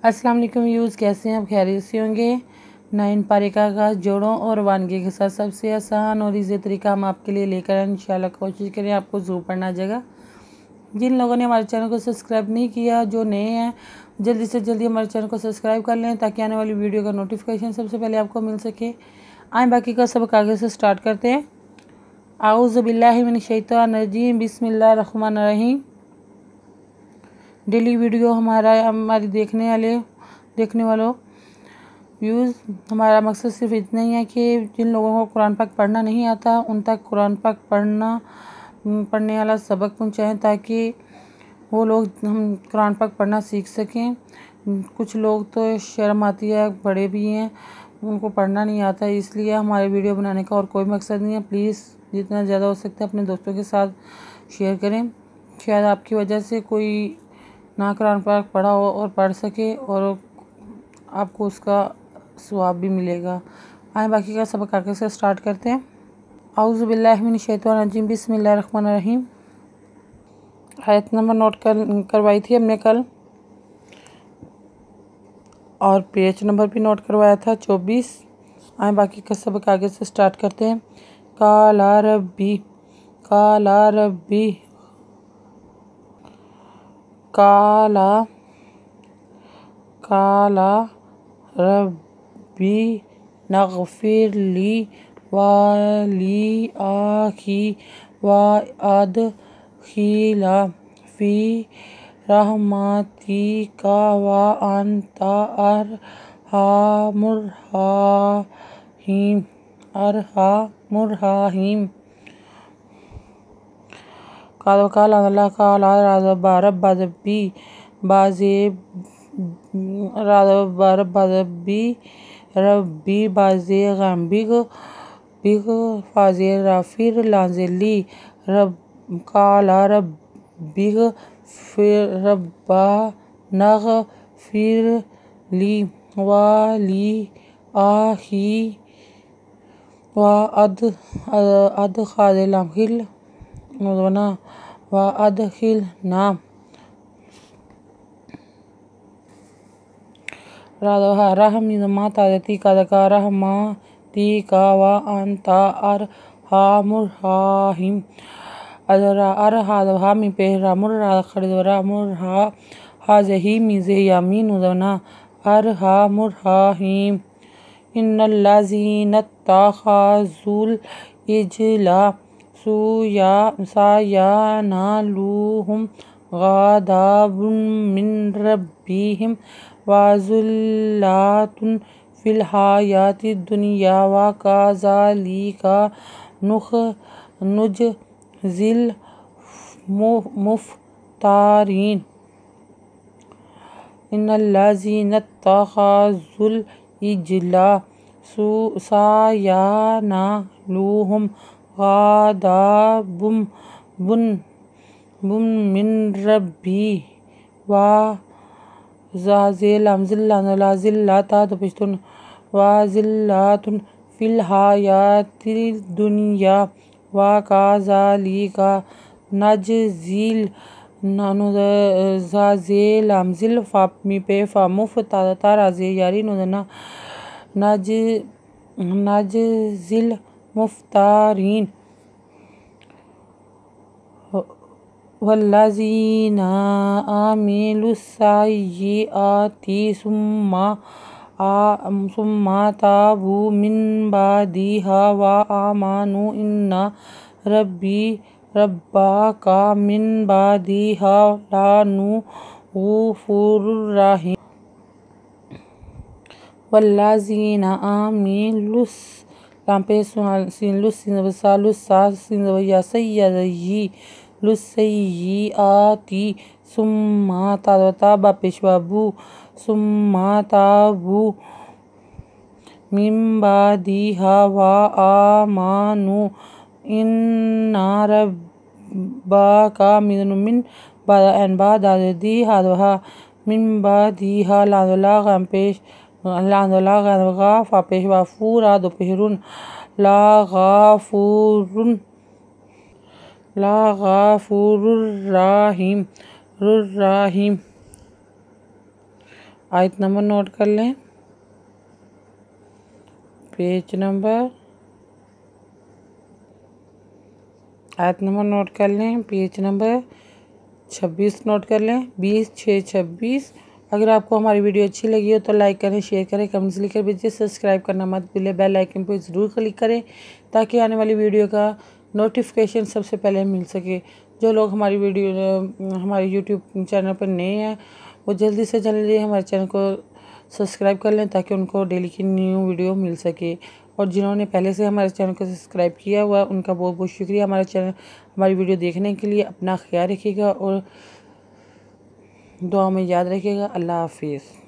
अस्सलाम वालेकुम व्यूज़, कैसे हैं आप? खैरियत से होंगे। 9 पारे का आगाज़ जोड़ों और वानगी के साथ सबसे आसान और ईज़ी तरीका हम आपके लिए लेकर आए। इंशाल्लाह कोशिश करें आपको ज़रूर पढ़ना आ जाएगा। जिन लोगों ने हमारे चैनल को सब्सक्राइब नहीं किया, जो नए हैं, जल्दी से जल्दी हमारे चैनल को सब्सक्राइब कर लें ताकि आने वाली वीडियो का नोटिफिकेशन सबसे पहले आपको मिल सके। आए बाकी का सबक आगे से स्टार्ट करते हैं। आऊज़ु बिल्लाहि मिनश शैतानिर रजीम, बिस्मिल्लाहिर रहमानिर रहीम। डेली वीडियो हमारी देखने वालों व्यूज़, हमारा मकसद सिर्फ इतना ही है कि जिन लोगों को कुरान पाक पढ़ना नहीं आता उन तक कुरान पाक पढ़ने वाला सबक पहुँचाएँ ताकि वो लोग हम कुरान पाक पढ़ना सीख सकें। कुछ लोग तो शर्म आती है, बड़े भी हैं, उनको पढ़ना नहीं आता, इसलिए हमारे वीडियो बनाने का और कोई मकसद नहीं है। प्लीज़ जितना ज़्यादा हो सकता है अपने दोस्तों के साथ शेयर करें। शायद आपकी वजह से कोई ना कुरान पाक पढ़ा हो और पढ़ सके और आपको उसका सवाब भी मिलेगा। आए बाकी का सबक आगे से स्टार्ट करते हैं। आऊज़ु बिल्लाहि मिनश शैतानिर रजीम, बिस्मिल्लाहिर रहमानिर रहीम। आयत नंबर नोट करवाई थी हमने कल, और पेज नंबर भी नोट करवाया था 24। आए बाकी का सबक आगे से स्टार्ट करते हैं। काला रब्बी, काला रब्बी, काला काला रब्बी नग़फिर ली वाली आखी वादखिला फी रहमतिका व अंता अरहमुर राहिमीन। काला रब्बी बाज़े रब्बी बाज़े गम्बिग बिग फाज़े राफिर लाज़ली रब काला रब्बिग फिर रब्बा नग फिर ली वाली आही व अदखिल ना रहमा ताजती का रहमाती का व अंता अरहमुर राहिम अरहामी पे रामुर रामुर हाजही मिज़े यामीन उदना अरहमुर राहिम। इन्नल्लज़ीना तख़ज़ुल इजला सायनालुहुम ग़ज़ाबुम मिन रब्बिहिम वज़िल्लतुन फ़िल हयातिद दुनिया व कज़ालिका नुजज़िल मुफ़्तरीन। इन्नल्लज़ीना तख़ज़ुल इजला सायनालुहुम ग़ज़ाबुम मिन रब्बिहिम वज़िल्लतुन फ़िल हयातिद दुनिया व कज़ालिका नजज़िल फ़ामी पे फ़ामुफ़ ताराज़े यारी नुदना नजज़िल मुफ़्तरीन। वल्लज़ीना आमिलुस्सय्यिआति सुम्मा ताबू मिन बादिहा व आमनु इन्ना रब्बका मिन बादिहा लग़फूरुर रहीम। वल्लज़ीना आमिलुस्सय्यिआति सुम्मा ताबू मिन बादिहा व आमनु इन्ना रब्बका मिन बादिहा लाग़फ़ा पेश वफ़ूरा दोपहरुन लाग़फूरुर रहीम। आयत नंबर नोट कर लें, पेज नंबर, आयत नंबर नोट कर लें, पेज नंबर 26 नोट कर लें, 20/6/26। अगर आपको हमारी वीडियो अच्छी लगी हो तो लाइक करें, शेयर करें, कमेंट्स लिखकर भेजिए। सब्सक्राइब करना मत भूलिए, बेल आइकन पर ज़रूर क्लिक करें ताकि आने वाली वीडियो का नोटिफिकेशन सबसे पहले मिल सके। जो लोग हमारे यूट्यूब चैनल पर नए हैं वो जल्दी से जल्दी हमारे चैनल को सब्सक्राइब कर लें ताकि उनको डेली की न्यू वीडियो मिल सके। और जिन्होंने पहले से हमारे चैनल को सब्सक्राइब किया हुआ उनका बहुत बहुत शुक्रिया हमारी वीडियो देखने के लिए। अपना ख्याल रखिएगा और दुआ में याद रखिएगा। अल्लाह हाफिज़।